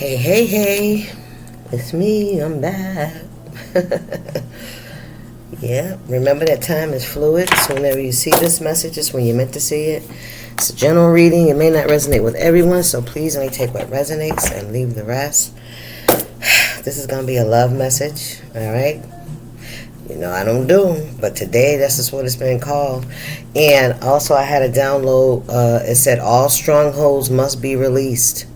Hey, hey, hey, it's me, I'm back. Yeah, remember that time is fluid, so whenever you see this message, it's when you're meant to see it. It's a general reading, it may not resonate with everyone, so please only take what resonates and leave the rest. This is going to be a love message, alright? You know, I don't do them, but today, this is what it's been called. And also, I had a download, it said, all strongholds must be released.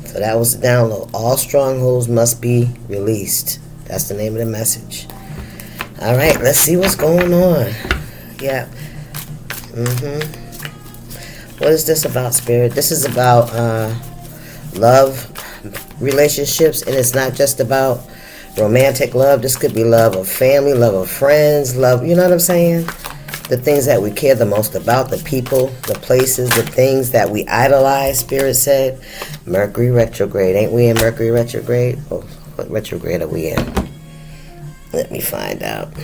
So that was the download. All strongholds must be released. That's the name of the message. All right, let's see what's going on. Yeah. What is this about, Spirit? This is about love, relationships, and it's not just about romantic love. This could be love of family, love of friends, love, you know what I'm saying? The things that we care the most about, the people, the places, the things that we idolize, Spirit said. Mercury retrograde. Ain't we in Mercury retrograde? Oh, what retrograde are we in? Let me find out. I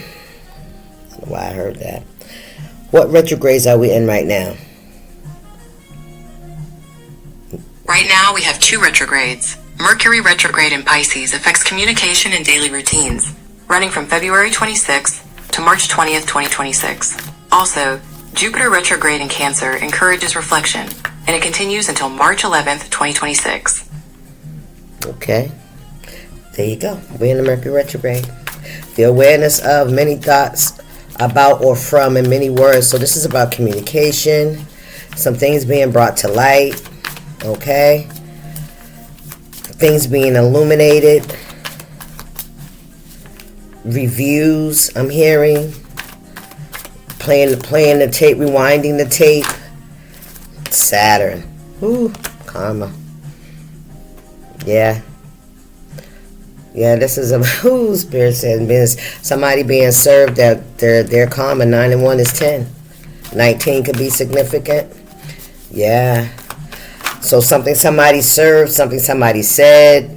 don't know why I heard that. What retrogrades are we in right now? Right now we have 2 retrogrades. Mercury retrograde in Pisces affects communication and daily routines, running from February 26th to March 20th, 2026. Also, Jupiter retrograde in Cancer encourages reflection, and it continues until March 11th, 2026. Okay. There you go. We're in the Mercury retrograde. The awareness of many thoughts about or from and many words. So this is about communication. Some things being brought to light. Okay. Things being illuminated. Reviews, I'm hearing. Playing the tape, rewinding the tape. Saturn. Ooh, karma. Yeah. Yeah, this is a Spirit said somebody being served that their karma. 9 and 1 is 10. 19 could be significant. Yeah. So something somebody served, something somebody said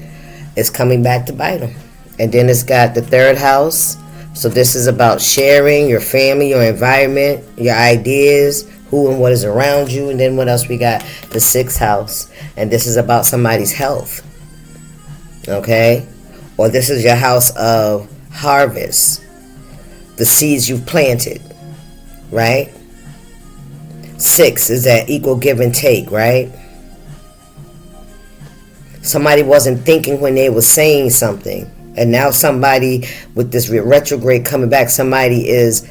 is coming back to bite them. And then it's got the 3rd house. So this is about sharing your family, your environment, your ideas, who and what is around you. And then what else we got? The 6th house. And this is about somebody's health. Okay? Or this is your house of harvest. The seeds you've planted. Right? 6 is that equal give and take, right? Somebody wasn't thinking when they were saying something. And now somebody with this retrograde coming back, somebody is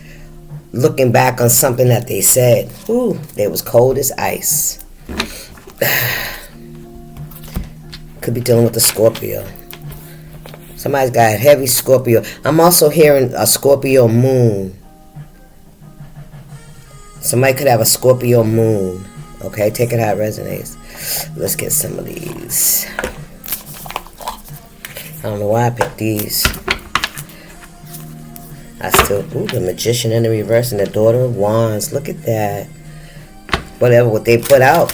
looking back on something that they said. Ooh, they was cold as ice. Could be dealing with the Scorpio. Somebody's got a heavy Scorpio. I'm also hearing a Scorpio moon. Somebody could have a Scorpio moon. Okay, take it how it resonates. Let's get some of these. I don't know why I picked these. The Magician in the reverse and the Daughter of Wands. Look at that. What they put out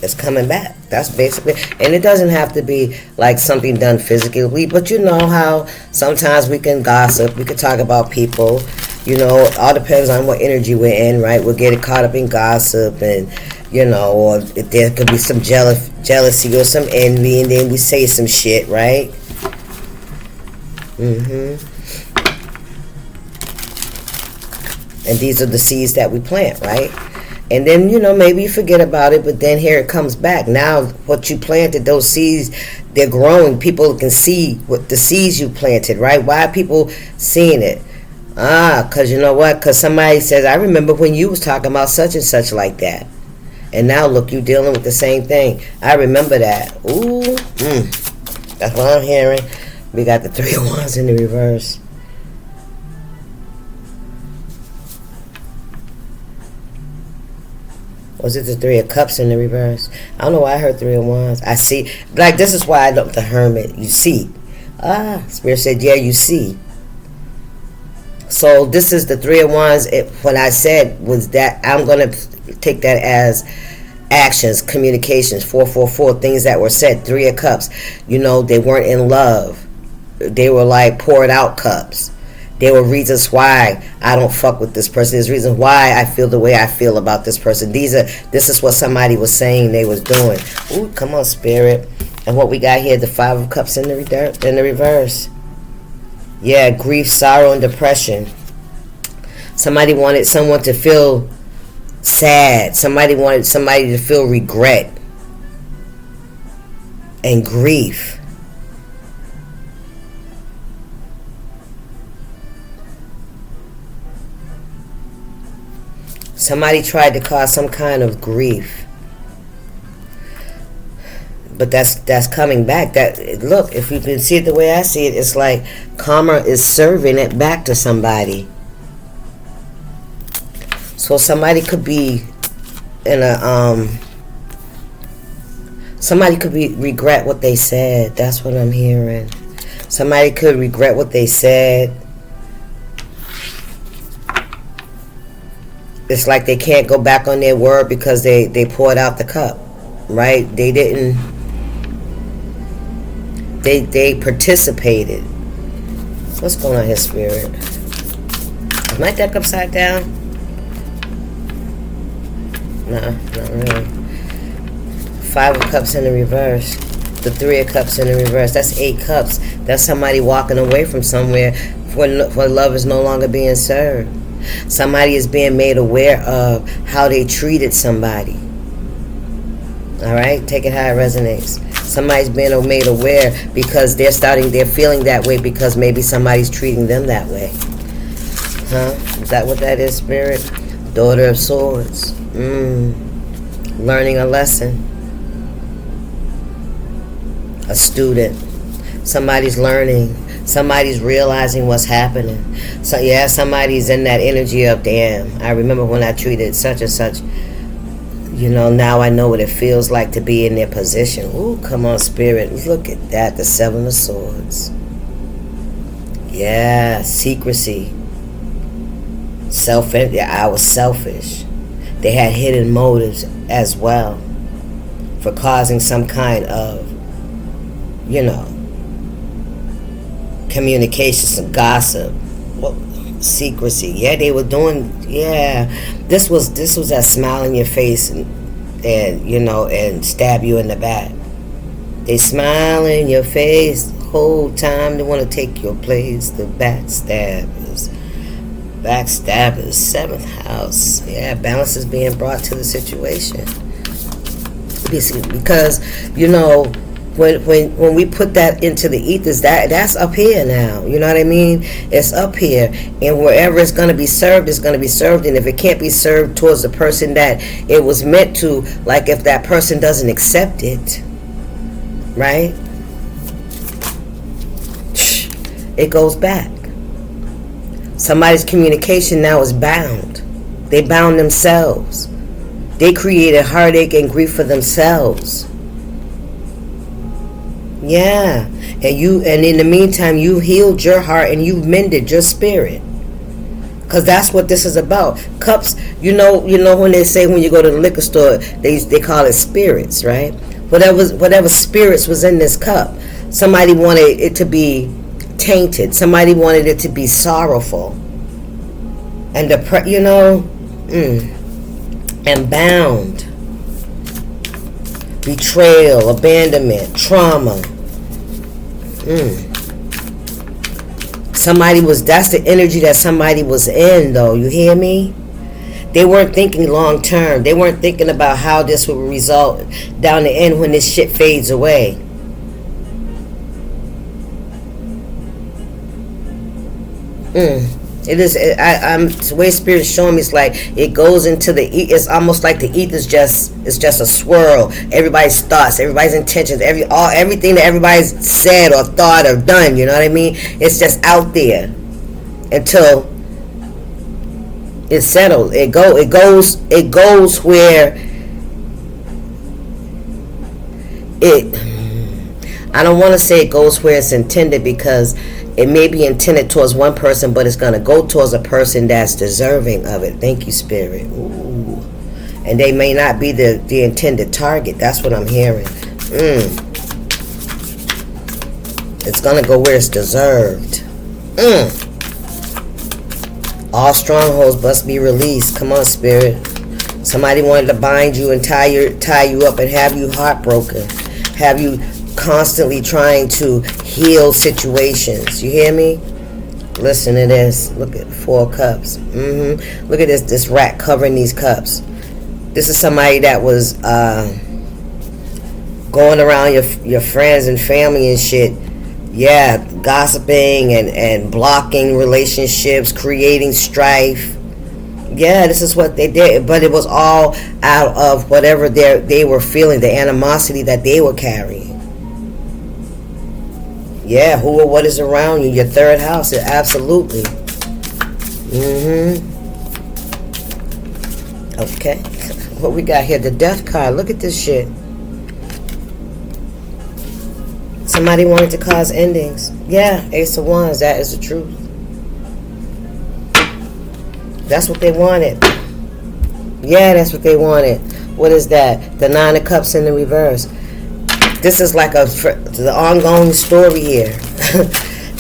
is coming back. That's basically, and it doesn't have to be like something done physically, but you know how sometimes we can gossip, we can talk about people, you know, it all depends on what energy we're in, right? We'll get caught up in gossip and, you know, or there could be some jealousy or some envy, and then we say some shit, right? And these are the seeds that we plant, right? And then, you know, maybe you forget about it, but then here it comes back. Now, what you planted, those seeds, they're growing. People can see what the seeds you planted, right? Why are people seeing it? Because you know what? Because somebody says, I remember when you was talking about such and such like that. And now, look, you dealing with the same thing. I remember that. Ooh, that's what I'm hearing. We got the 3 of Wands in the reverse. Was it the 3 of Cups in the reverse? I don't know why I heard 3 of Wands. I see. Like, this is why I love the Hermit. You see. Spirit said, yeah, you see. So this is the 3 of Wands. What I said was that I'm going to take that as actions, communications, 444, things that were said. 3 of Cups. You know, they weren't in love. They were like poured out cups. There were reasons why I don't fuck with this person. There's reasons why I feel the way I feel about this person. This is what somebody was saying they was doing. Ooh, come on, Spirit. And what we got here, the Five of Cups in the reverse. Yeah, grief, sorrow, and depression. Somebody wanted someone to feel sad. Somebody wanted somebody to feel regret and grief. Somebody tried to cause some kind of grief. But that's coming back. Look, if you can see it the way I see it, it's like karma is serving it back to somebody. So somebody could be in a somebody could regret what they said. That's what I'm hearing. Somebody could regret what they said. It's like they can't go back on their word because they poured out the cup, right? They didn't. They participated. What's going on here, Spirit? Is my deck upside down? No, not really. Five of Cups in the reverse. The Three of Cups in the reverse. That's 8 cups. That's somebody walking away from somewhere when love is no longer being served. Somebody is being made aware of how they treated somebody. All right? Take it how it resonates. Somebody's being made aware because they're feeling that way because maybe somebody's treating them that way. Huh? Is that what that is, Spirit? Daughter of Swords. Learning a lesson. A student. Somebody's learning. Somebody's realizing what's happening. So yeah, somebody's in that energy of, damn, I remember when I treated such and such. You know, now I know what it feels like to be in their position. Ooh, come on, Spirit. Look at that, the Seven of Swords. Yeah, secrecy. I was selfish. They had hidden motives as well for causing some kind of, communication, some gossip, secrecy. Yeah, they were doing. Yeah, this was that smile in your face and stab you in the back. They smile in your face the whole time. They want to take your place. The backstabbers, 7th house. Yeah, balance is being brought to the situation. Because when we put that into the ethers, that's up here now. You know what I mean? It's up here, and wherever it's going to be served, it's going to be served. And if it can't be served towards the person that it was meant to, like if that person doesn't accept it, right? It goes back. Somebody's communication now is bound. They bound themselves. They created heartache and grief for themselves. Yeah, and in the meantime, you healed your heart and you mended your spirit. Because that's what this is about. Cups, you know when they say when you go to the liquor store, they call it spirits, right? Whatever spirits was in this cup, somebody wanted it to be tainted. Somebody wanted it to be sorrowful. And and bound. Betrayal, abandonment, trauma. That's the energy that somebody was in, though. You hear me? They weren't thinking long term. They weren't thinking about how this would result down the end when this shit fades away. It is. The way Spirit is showing me, it's like it goes into it's almost like the ether's just a swirl. Everybody's thoughts, everybody's intentions, everything that everybody's said or thought or done. You know what I mean? It's just out there until it's settled. It goes where I don't want to say it goes where it's intended, because it may be intended towards one person, but it's going to go towards a person that's deserving of it. Thank you, Spirit. Ooh. And they may not be the intended target. That's what I'm hearing. It's going to go where it's deserved. All strongholds must be released. Come on, Spirit. Somebody wanted to bind you and tie you up and have you heartbroken. Have you constantly trying to heal situations. You hear me? Listen to this. Look at 4 cups. Look at this rat covering these cups. This is somebody that was going around your friends and family and shit. Yeah, gossiping and blocking relationships, creating strife. Yeah, this is what they did. But it was all out of whatever they were feeling, the animosity that they were carrying. Yeah, who or what is around you? Your 3rd house, absolutely. Okay. What we got here? The Death card. Look at this shit. Somebody wanted to cause endings. Yeah, Ace of Wands. That is the truth. That's what they wanted. Yeah, that's what they wanted. What is that? The 9 of Cups in the reverse. This is like the ongoing story here.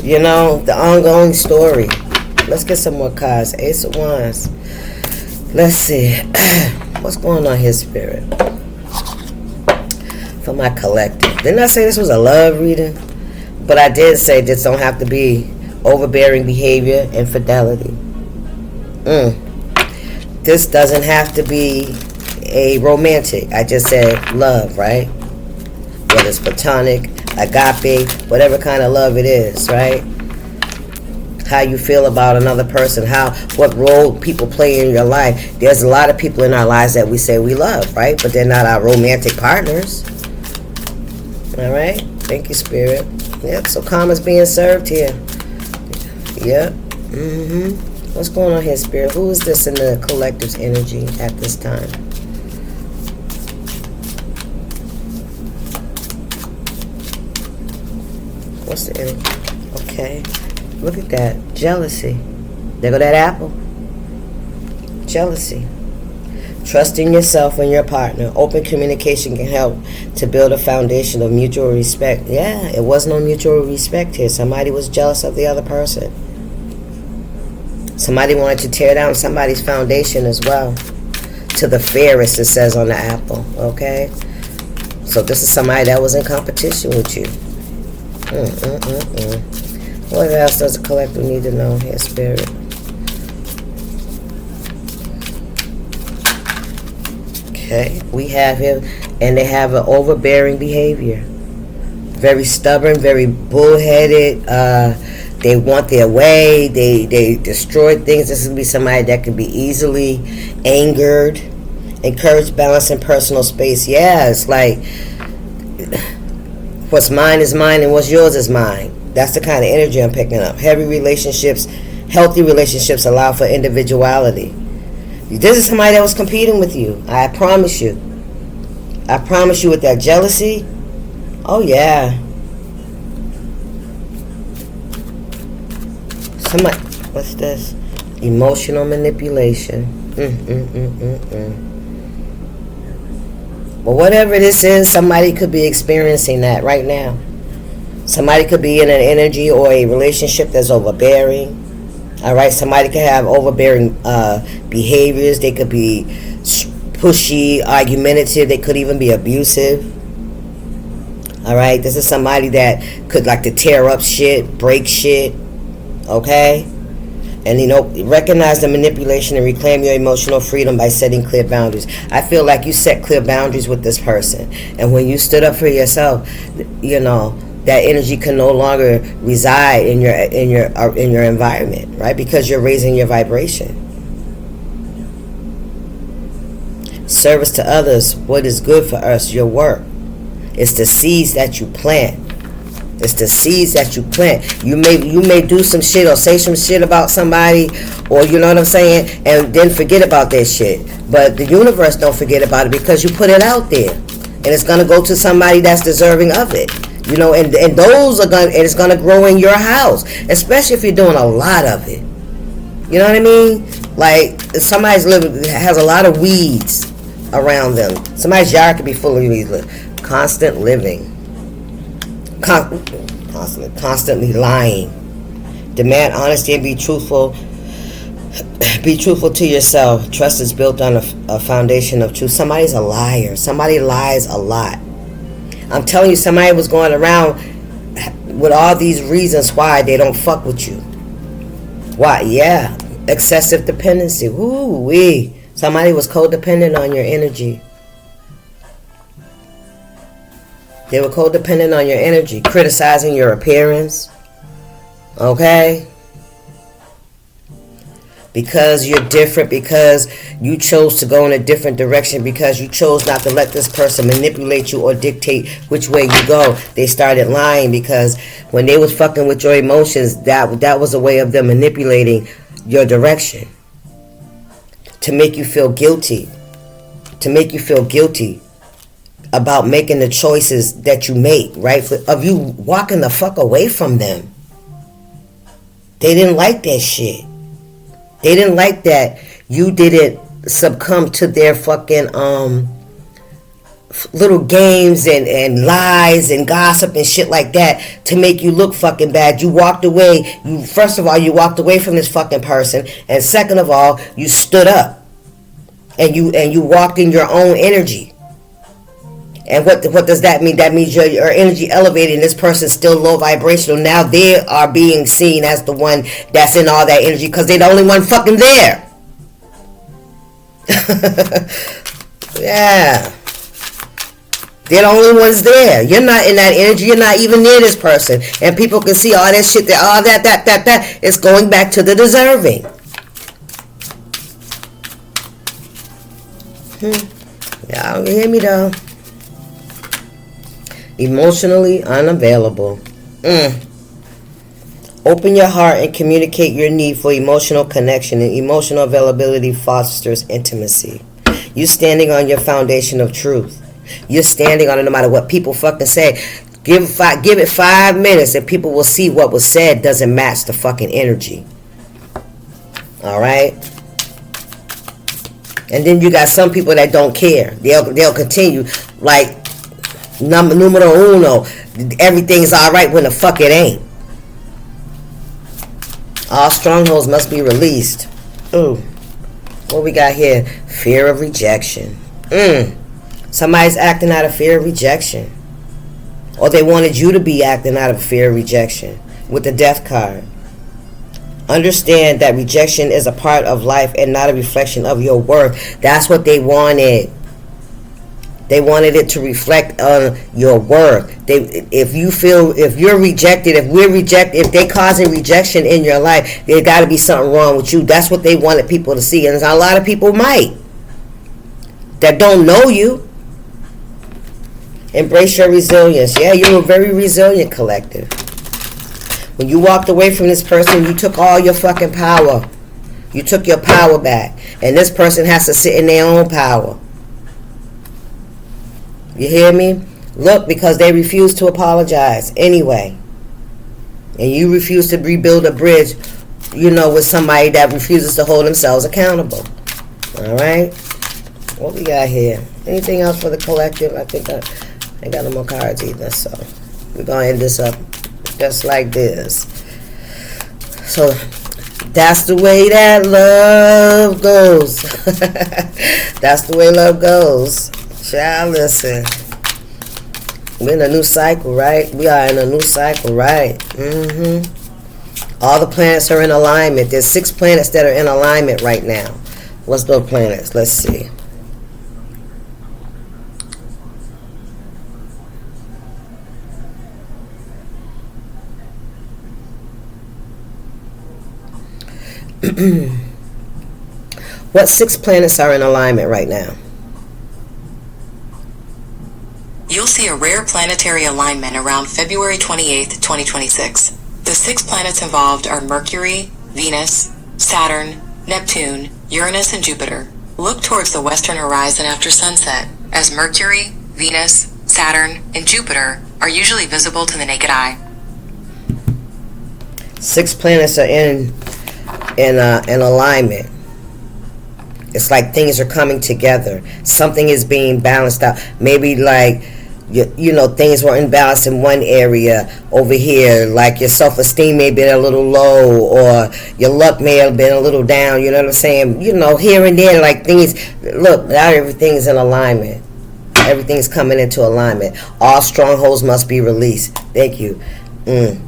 You know, the ongoing story. Let's get some more cards. Ace of Wands. Let's see. What's going on here, Spirit? For my collective. Didn't I say this was a love reading? But I did say this don't have to be overbearing behavior, infidelity. This doesn't have to be a romantic. I just said love, right? Whether it's platonic, agape, whatever kind of love it is, right? How you feel about another person, what role people play in your life. There's a lot of people in our lives that we say we love, right? But they're not our romantic partners. All right? Thank you, Spirit. Yep, so karma's being served here. Yep. What's going on here, Spirit? Who is this in the collective's energy at this time? What's the energy? Okay. Look at that. Jealousy. There go that apple. Jealousy. Trusting yourself and your partner. Open communication can help to build a foundation of mutual respect. Yeah, it was no mutual respect here. Somebody was jealous of the other person. Somebody wanted to tear down somebody's foundation as well. To the fairest, it says on the apple. Okay? So this is somebody that was in competition with you. What else does the collective need to know here, Spirit? Okay, we have here, and they have an overbearing behavior. Very stubborn, very bullheaded. They want their way. They destroy things. This would be somebody that could be easily angered. Encourage balance in personal space. Yeah, it's like what's mine is mine and what's yours is mine. That's the kind of energy I'm picking up. Healthy relationships allow for individuality. This is somebody that was competing with you. I promise you. I promise you with that jealousy. Oh, yeah. Somebody, what's this? Emotional manipulation. But whatever this is, somebody could be experiencing that right now. Somebody could be in an energy or a relationship that's overbearing. All right, somebody could have overbearing behaviors. They could be pushy, argumentative. They could even be abusive. All right, this is somebody that could like to tear up shit, break shit. Okay? And, recognize the manipulation and reclaim your emotional freedom by setting clear boundaries. I feel like you set clear boundaries with this person. And when you stood up for yourself, that energy can no longer reside in your environment, right? Because you're raising your vibration. Service to others, what is good for us, your work. It's the seeds that you plant. It's the seeds that you plant. You may do some shit or say some shit about somebody, or you know what I'm saying, and then forget about that shit. But the universe don't forget about it because you put it out there, and it's gonna go to somebody that's deserving of it. And those are gonna, and it's gonna grow in your house, especially if you're doing a lot of it. You know what I mean? Like somebody's has a lot of weeds around them. Somebody's yard could be full of weeds. Constant living. Constantly lying. Demand honesty and be truthful. Be truthful to yourself. Trust is built on a foundation of truth. Somebody's a liar. Somebody lies a lot. I'm telling you, somebody was going around with all these reasons why they don't fuck with you. Why? Yeah. Excessive dependency. Woo-wee. Somebody was codependent on your energy. They were codependent on your energy. Criticizing your appearance. Okay? Because you're different, because you chose to go in a different direction, because you chose not to let this person manipulate you or dictate which way you go. They started lying because when they was fucking with your emotions, that was a way of them manipulating your direction. To make you feel guilty. To make you feel guilty about making the choices that you make, right? Of you walking the fuck away from them. They didn't like that shit. They didn't like that you didn't succumb to their fucking little games and lies and gossip and shit like that to make you look fucking bad. You walked away. First of all, you walked away from this fucking person, and second of all, you stood up and you walked in your own energy. And what does that mean? That means your energy elevated and this person's still low vibrational. Now they are being seen as the one that's in all that energy because they're the only one fucking there. Yeah. They're the only ones there. You're not in that energy. You're not even near this person. And people can see all that shit, all that. It's going back to the deserving. Y'all hear me though? Emotionally unavailable. Open your heart and communicate your need for emotional connection, and emotional availability fosters intimacy. You're standing on your foundation of truth. You're standing on it no matter what people fucking say. Give it 5 minutes and people will see what was said doesn't match the fucking energy. Alright? And then you got some people that don't care. They'll continue like numero uno. Everything's alright when the fuck it ain't. All strongholds must be released. Ooh. What we got here? Fear of rejection. Somebody's acting out of fear of rejection. Or they wanted you to be acting out of fear of rejection with the death card. Understand that rejection is a part of life and not a reflection of your worth. That's what they wanted. They wanted it to reflect on your worth. If you're rejected, if they're causing rejection in your life, there got to be something wrong with you. That's what they wanted people to see. And a lot of people might that don't know you. Embrace your resilience. Yeah, you're a very resilient collective. When you walked away from this person, you took all your fucking power. You took your power back. And this person has to sit in their own power. You hear me? Look, because they refuse to apologize anyway. And you refuse to rebuild a bridge, with somebody that refuses to hold themselves accountable. Alright? What we got here? Anything else for the collective? I think I ain't got no more cards either, so we're going to end this up just like this. So, that's the way that love goes. That's the way love goes. Child, listen. We're in a new cycle, right? We are in a new cycle, right? All the planets are in alignment. There's 6 planets that are in alignment right now. What's those planets? Let's see. What 6 planets are in alignment right now? You'll see a rare planetary alignment around February 28th, 2026. The 6 planets involved are Mercury, Venus, Saturn, Neptune, Uranus, and Jupiter. Look towards the western horizon after sunset, as Mercury, Venus, Saturn, and Jupiter are usually visible to the naked eye. 6 planets are in alignment. It's like things are coming together. Something is being balanced out. Maybe like you know, things were imbalanced in one area over here, like your self-esteem may have been a little low, or your luck may have been a little down, you know what I'm saying? You know, here and there, like things, look, now everything's in alignment. Everything's coming into alignment. All strongholds must be released. Thank you.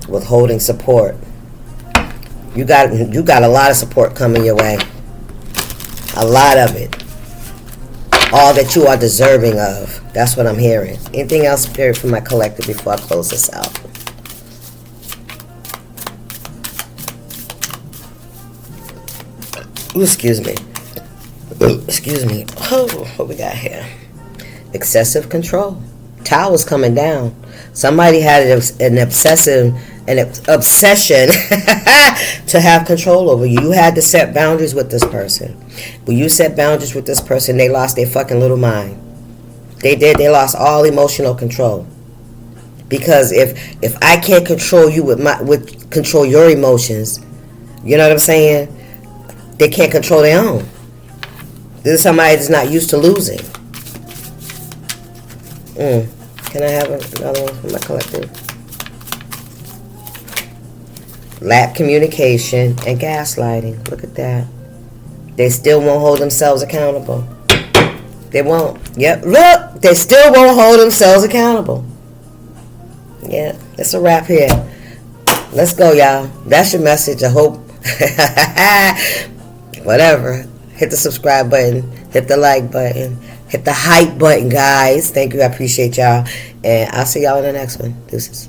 Withholding support. You got a lot of support coming your way. A lot of it. All that you are deserving of. That's what I'm hearing. Anything else, Spirit, for my collective before I close this out? Ooh, excuse me. Excuse me. Oh, what we got here? Excessive control. Tower's coming down. Somebody had an obsession to have control over you. You had to set boundaries with this person. When you set boundaries with this person, they lost their fucking little mind. They did. They lost all emotional control. Because if I can't control you with control your emotions, you know what I'm saying? They can't control their own. This is somebody that's not used to losing. Can I have another one from my collective? Lack communication and gaslighting. Look at that. They still won't hold themselves accountable. They won't. Yep. Look, they still won't hold themselves accountable. Yeah, that's a wrap here. Let's go, y'all. That's your message. I hope. Whatever. Hit the subscribe button. Hit the like button. Hit the hype button, guys. Thank you. I appreciate y'all. And I'll see y'all in the next one. Deuces.